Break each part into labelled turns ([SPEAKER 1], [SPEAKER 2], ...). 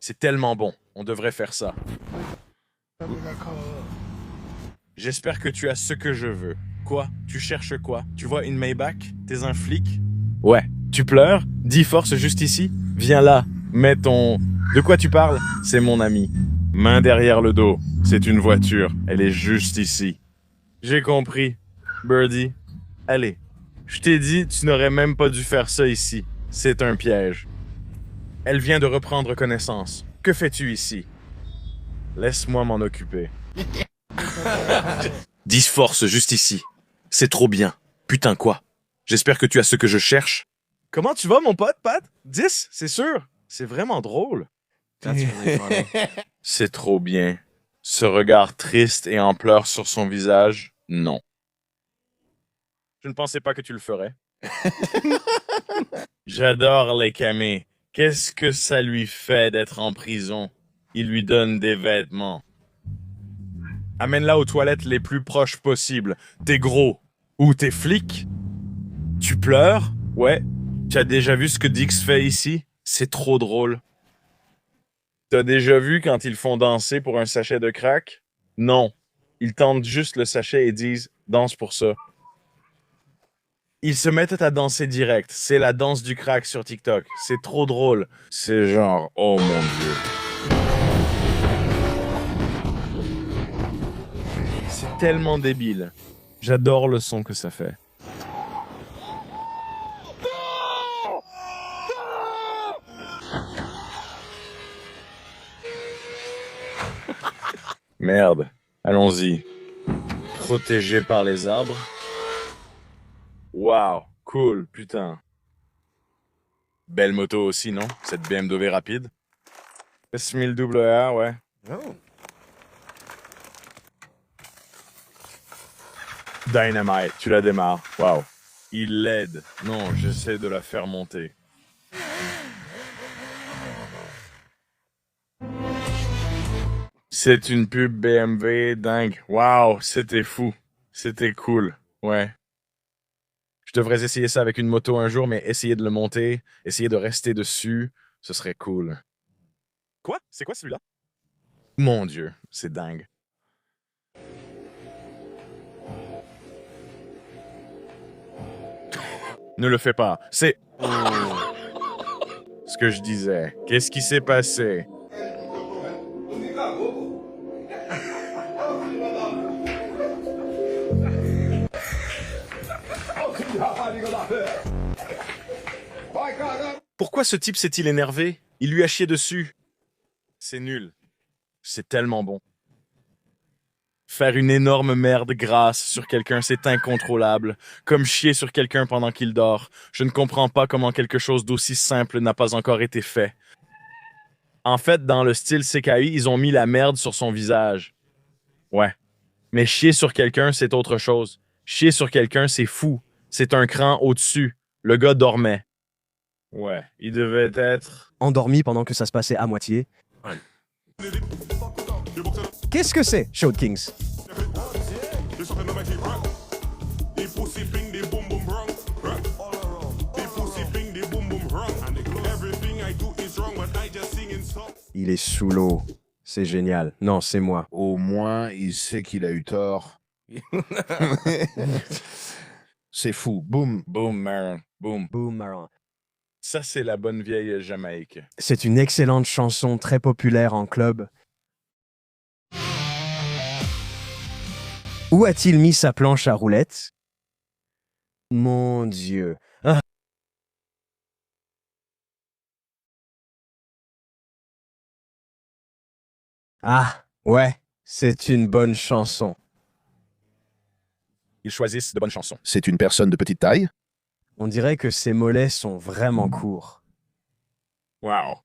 [SPEAKER 1] C'est tellement bon. On devrait faire ça. J'espère que tu as ce que je veux. Quoi? Tu cherches quoi? Tu vois une Maybach? T'es un flic? Ouais. Tu pleures? Dis force juste ici. Viens là. Mets ton... De quoi tu parles? C'est mon ami. Main derrière le dos. C'est une voiture. Elle est juste ici. J'ai compris. Birdie. Allez. Je t'ai dit, tu n'aurais même pas dû faire ça ici. C'est un piège. Elle vient de reprendre connaissance. Que fais-tu ici? Laisse-moi m'en occuper. 10 force juste ici. C'est trop bien. Putain quoi. J'espère que tu as ce que je cherche. Comment tu vas mon pote, Pat? 10, c'est sûr. C'est vraiment drôle. C'est trop bien. Ce regard triste et en pleurs sur son visage, non. Je ne pensais pas que tu le ferais. J'adore les camés. Qu'est-ce que ça lui fait d'être en prison? Il lui donne des vêtements. Amène-la aux toilettes les plus proches possibles. T'es gros. Ou t'es flic. Tu pleures? Ouais. Tu as déjà vu ce que Dix fait ici? C'est trop drôle. T'as déjà vu quand ils font danser pour un sachet de crack? Non. Ils tendent juste le sachet et disent « danse pour ça ». Ils se mettent à danser direct. C'est la danse du crack sur TikTok. C'est trop drôle. C'est genre « oh mon Dieu ». C'est tellement débile. J'adore le son que ça fait. Merde. Allons-y. Protégé par les arbres. Wow. Cool, putain. Belle moto aussi, non? Cette BMW rapide. S1000RR, ouais.
[SPEAKER 2] Oh.
[SPEAKER 1] Dynamite, tu la démarres. Wow. Il l'aide. Non, j'essaie de la faire monter. C'est une pub BMW dingue. Wow, c'était fou. C'était cool. Ouais. Je devrais essayer ça avec une moto un jour, mais essayer de le monter, essayer de rester dessus, ce serait cool. Quoi? C'est quoi celui-là? Mon Dieu, c'est dingue. Ne le fais pas. C'est... Ce que je disais. Qu'est-ce qui s'est passé? Pourquoi ce type s'est-il énervé? Il lui a chié dessus. C'est nul. C'est tellement bon. Faire une énorme merde grasse sur quelqu'un, c'est incontrôlable. Comme chier sur quelqu'un pendant qu'il dort. Je ne comprends pas comment quelque chose d'aussi simple n'a pas encore été fait. En fait, dans le style CKI, ils ont mis la merde sur son visage. Ouais. Mais chier sur quelqu'un, c'est autre chose. Chier sur quelqu'un, c'est fou. C'est un cran au-dessus. Le gars dormait. Ouais, il devait être...
[SPEAKER 2] Endormi pendant que ça se passait à moitié. Qu'est-ce que c'est, Showed Kings? Il est sous l'eau. C'est génial. Non, c'est moi.
[SPEAKER 3] Au moins, il sait qu'il a eu tort. C'est fou. Boum.
[SPEAKER 1] Boom, man. Boom.
[SPEAKER 2] Boomerang.
[SPEAKER 1] Ça, c'est la bonne vieille Jamaïque.
[SPEAKER 2] C'est une excellente chanson très populaire en club. Où a-t-il mis sa planche à roulettes? Mon Dieu. Ah. Ah, ouais, c'est une bonne chanson.
[SPEAKER 1] Ils choisissent de bonnes chansons.
[SPEAKER 3] C'est une personne de petite taille.
[SPEAKER 2] On dirait que ses mollets sont vraiment courts.
[SPEAKER 1] Wow.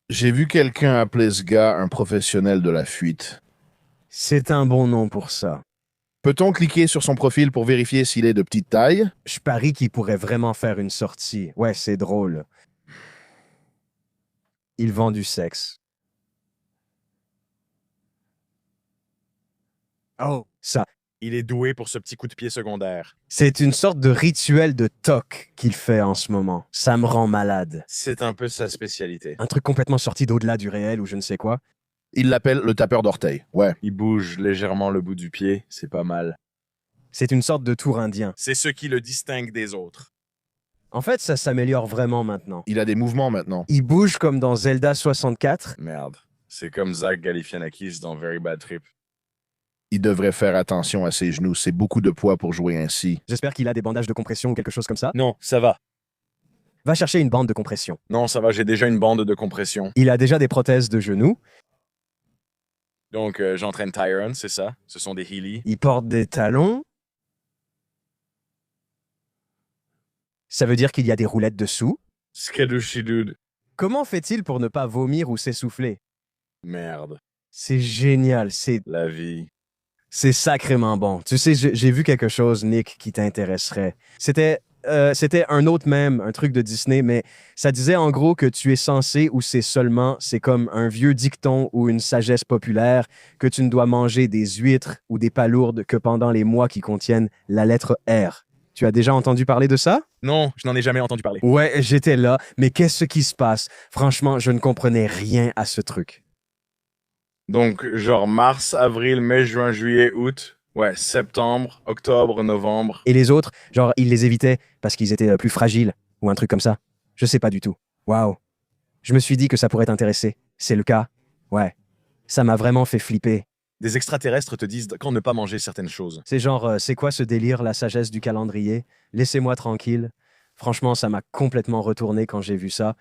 [SPEAKER 3] J'ai vu quelqu'un appeler ce gars un professionnel de la fuite.
[SPEAKER 2] C'est un bon nom pour ça.
[SPEAKER 3] Peut-on cliquer sur son profil pour vérifier s'il est de petite taille?
[SPEAKER 2] Je parie qu'il pourrait vraiment faire une sortie. Ouais, c'est drôle. Il vend du sexe. Oh, ça,
[SPEAKER 1] Il est doué pour ce petit coup de pied secondaire.
[SPEAKER 2] C'est une sorte de rituel de toc qu'il fait en ce moment. Ça me rend malade.
[SPEAKER 1] C'est un peu sa spécialité.
[SPEAKER 2] Un truc complètement sorti d'au-delà du réel ou je ne sais quoi.
[SPEAKER 3] Il l'appelle le tapeur d'orteil. Ouais.
[SPEAKER 1] Il bouge légèrement le bout du pied, c'est pas mal.
[SPEAKER 2] C'est une sorte de tour indien.
[SPEAKER 1] C'est ce qui le distingue des autres.
[SPEAKER 2] En fait, ça s'améliore vraiment maintenant.
[SPEAKER 3] Il a des mouvements maintenant.
[SPEAKER 2] Il bouge comme dans Zelda 64.
[SPEAKER 1] Merde. C'est comme Zach Galifianakis dans Very Bad Trip.
[SPEAKER 3] Il devrait faire attention à ses genoux. C'est beaucoup de poids pour jouer ainsi.
[SPEAKER 2] J'espère qu'il a des bandages de compression ou quelque chose comme ça.
[SPEAKER 1] Non, ça va.
[SPEAKER 2] Va chercher une bande de compression.
[SPEAKER 1] Non, ça va, j'ai déjà une bande de compression.
[SPEAKER 2] Il a déjà des prothèses de genoux.
[SPEAKER 1] Donc, j'entraîne Tyron, c'est ça? Ce sont des Healy.
[SPEAKER 2] Il porte des talons. Ça veut dire qu'il y a des roulettes dessous.
[SPEAKER 1] Skadushi dude.
[SPEAKER 2] Comment fait-il pour ne pas vomir ou s'essouffler?
[SPEAKER 1] Merde.
[SPEAKER 2] C'est génial,
[SPEAKER 1] La vie.
[SPEAKER 2] c'est sacrément bon. Tu sais, j'ai vu quelque chose, Nick, qui t'intéresserait. C'était un autre mème, un truc de Disney, mais ça disait en gros que tu es censé, ou c'est comme un vieux dicton ou une sagesse populaire, que tu ne dois manger des huîtres ou des palourdes que pendant les mois qui contiennent la lettre R. Tu as déjà entendu parler de ça?
[SPEAKER 1] Non, je n'en ai jamais entendu parler.
[SPEAKER 2] Ouais, j'étais là, mais qu'est-ce qui se passe? Franchement, je ne comprenais rien à ce truc.
[SPEAKER 1] Donc, genre mars, avril, mai, juin, juillet, août. Ouais, septembre, octobre, novembre.
[SPEAKER 2] Et les autres, genre, ils les évitaient parce qu'ils étaient plus fragiles ou un truc comme ça. Je sais pas du tout. Waouh. Je me suis dit que ça pourrait t'intéresser. C'est le cas? Ouais. Ça m'a vraiment fait flipper.
[SPEAKER 1] Des extraterrestres te disent quand ne pas manger certaines choses.
[SPEAKER 2] C'est genre, c'est quoi ce délire, la sagesse du calendrier? Laissez-moi tranquille. Franchement, ça m'a complètement retourné quand j'ai vu ça.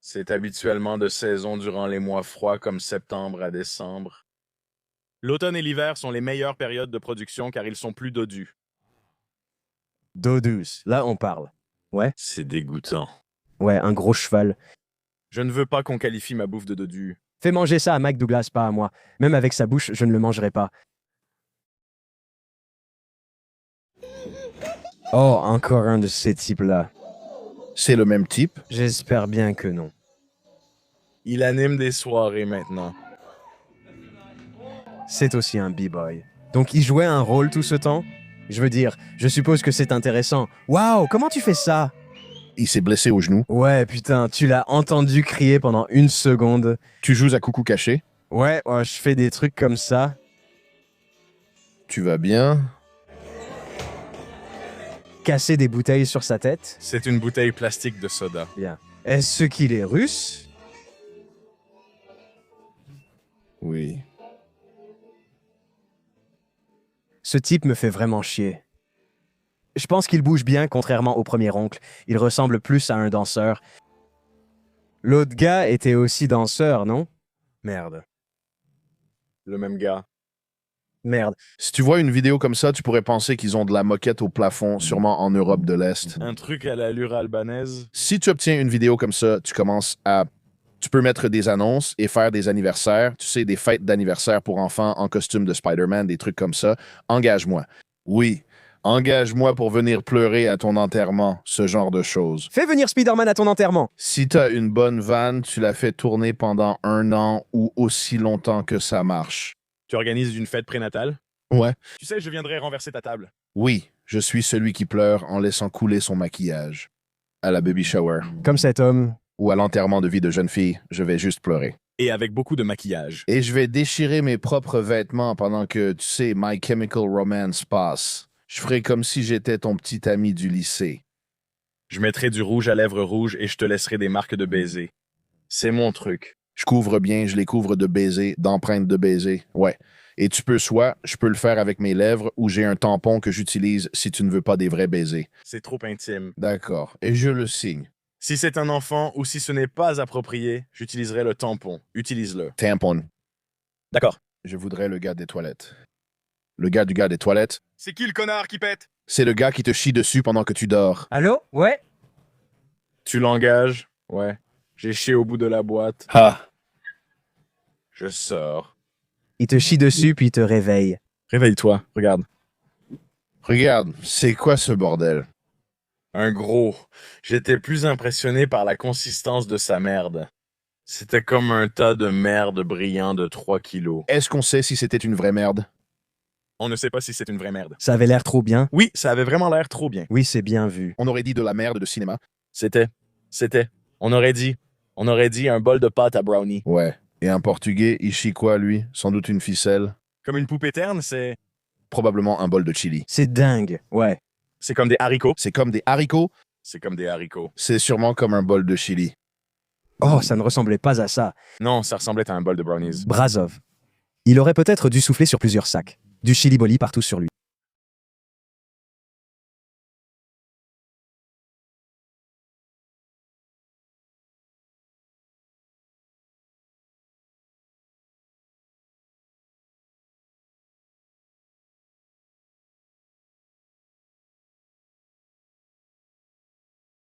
[SPEAKER 1] C'est habituellement de saison durant les mois froids comme septembre à décembre. L'automne et l'hiver sont les meilleures périodes de production car ils sont plus dodus.
[SPEAKER 2] Dos douce. Là, on parle. Ouais?
[SPEAKER 1] C'est dégoûtant.
[SPEAKER 2] Ouais, un gros cheval.
[SPEAKER 1] Je ne veux pas qu'on qualifie ma bouffe de dodu.
[SPEAKER 2] Fais manger ça à Mike Douglas, pas à moi. Même avec sa bouche, je ne le mangerai pas. Oh, encore un de ces types-là.
[SPEAKER 3] C'est le même type.
[SPEAKER 2] J'espère bien que non.
[SPEAKER 1] Il anime des soirées maintenant.
[SPEAKER 2] C'est aussi un b-boy. Donc il jouait un rôle tout ce temps? Je veux dire, je suppose que c'est intéressant. Waouh, comment tu fais ça?
[SPEAKER 3] Il s'est blessé au genou.
[SPEAKER 2] Ouais, putain, tu l'as entendu crier pendant 1 seconde.
[SPEAKER 3] Tu joues à coucou caché.
[SPEAKER 2] Ouais, je fais des trucs comme ça.
[SPEAKER 3] Tu vas bien.
[SPEAKER 2] Casser des bouteilles sur sa tête.
[SPEAKER 1] C'est une bouteille plastique de soda.
[SPEAKER 2] Bien. Est-ce qu'il est russe?
[SPEAKER 3] Oui.
[SPEAKER 2] Ce type me fait vraiment chier. Je pense qu'il bouge bien, contrairement au premier oncle. Il ressemble plus à un danseur. L'autre gars était aussi danseur, non? Merde.
[SPEAKER 1] Le même gars.
[SPEAKER 2] Merde.
[SPEAKER 3] Si tu vois une vidéo comme ça, tu pourrais penser qu'ils ont de la moquette au plafond, sûrement en Europe de l'Est.
[SPEAKER 1] Un truc à l'allure albanaise.
[SPEAKER 3] Si tu obtiens une vidéo comme ça, tu peux mettre des annonces et faire des anniversaires, tu sais, des fêtes d'anniversaire pour enfants en costume de Spider-Man, des trucs comme ça. Engage-moi. Oui, engage-moi pour venir pleurer à ton enterrement, ce genre de choses.
[SPEAKER 2] Fais venir Spider-Man à ton enterrement.
[SPEAKER 3] Si t'as une bonne vanne, tu la fais tourner pendant 1 an ou aussi longtemps que ça marche.
[SPEAKER 1] Tu organises une fête prénatale?
[SPEAKER 3] Ouais.
[SPEAKER 1] Tu sais, je viendrai renverser ta table.
[SPEAKER 3] Oui, je suis celui qui pleure en laissant couler son maquillage. À la baby shower
[SPEAKER 2] Comme cet homme.
[SPEAKER 3] ou à l'enterrement de vie de jeune fille, je vais juste pleurer.
[SPEAKER 1] Et avec beaucoup de maquillage.
[SPEAKER 3] Et je vais déchirer mes propres vêtements pendant que, tu sais, My Chemical Romance passe. Je ferai comme si j'étais ton petit ami du lycée.
[SPEAKER 1] Je mettrai du rouge à lèvres rouges et je te laisserai des marques de baisers. C'est mon truc.
[SPEAKER 3] Je couvre bien, je les couvre de baisers, d'empreintes de baisers. Ouais. Et tu peux je peux le faire avec mes lèvres ou j'ai un tampon que j'utilise si tu ne veux pas des vrais baisers.
[SPEAKER 1] C'est trop intime.
[SPEAKER 3] D'accord. Et je le signe.
[SPEAKER 1] Si c'est un enfant ou si ce n'est pas approprié, j'utiliserai le tampon. Utilise-le.
[SPEAKER 3] Tampon.
[SPEAKER 1] D'accord.
[SPEAKER 3] Je voudrais le gars des toilettes. Le gars du gars des toilettes,
[SPEAKER 1] C'est qui le connard qui pète?
[SPEAKER 3] c'est le gars qui te chie dessus pendant que tu dors.
[SPEAKER 2] Allô? Ouais?
[SPEAKER 1] Tu l'engages? Ouais. J'ai chié au bout de la boîte.
[SPEAKER 3] Ha!
[SPEAKER 1] Je sors.
[SPEAKER 2] Il te chie dessus puis il te réveille.
[SPEAKER 1] Réveille-toi, regarde.
[SPEAKER 3] Regarde, c'est quoi ce bordel?
[SPEAKER 1] Un gros. J'étais plus impressionné par la consistance de sa merde. C'était comme un tas de merde brillant de 3 kilos.
[SPEAKER 3] Est-ce qu'on sait si c'était une vraie merde?
[SPEAKER 1] On ne sait pas si c'est une vraie merde.
[SPEAKER 2] Ça avait l'air trop bien.
[SPEAKER 1] Oui, ça avait vraiment l'air trop bien.
[SPEAKER 2] Oui, c'est bien vu.
[SPEAKER 3] On aurait dit de la merde de cinéma.
[SPEAKER 1] C'était. On aurait dit un bol de pâte à brownie.
[SPEAKER 3] Ouais. Et un portugais, il chie quoi, lui? Sans doute une ficelle.
[SPEAKER 1] Comme une poupée terne, c'est
[SPEAKER 3] Probablement un bol de chili.
[SPEAKER 2] C'est dingue. Ouais.
[SPEAKER 1] comme des haricots.
[SPEAKER 3] C'est comme des haricots.
[SPEAKER 1] C'est comme des haricots.
[SPEAKER 3] C'est sûrement comme un bol de chili.
[SPEAKER 2] Oh, ça ne ressemblait pas à ça.
[SPEAKER 1] Non, ça ressemblait à un bol de brownies.
[SPEAKER 2] Brazov. Il aurait peut-être dû souffler sur plusieurs sacs. Du chili boli partout sur lui.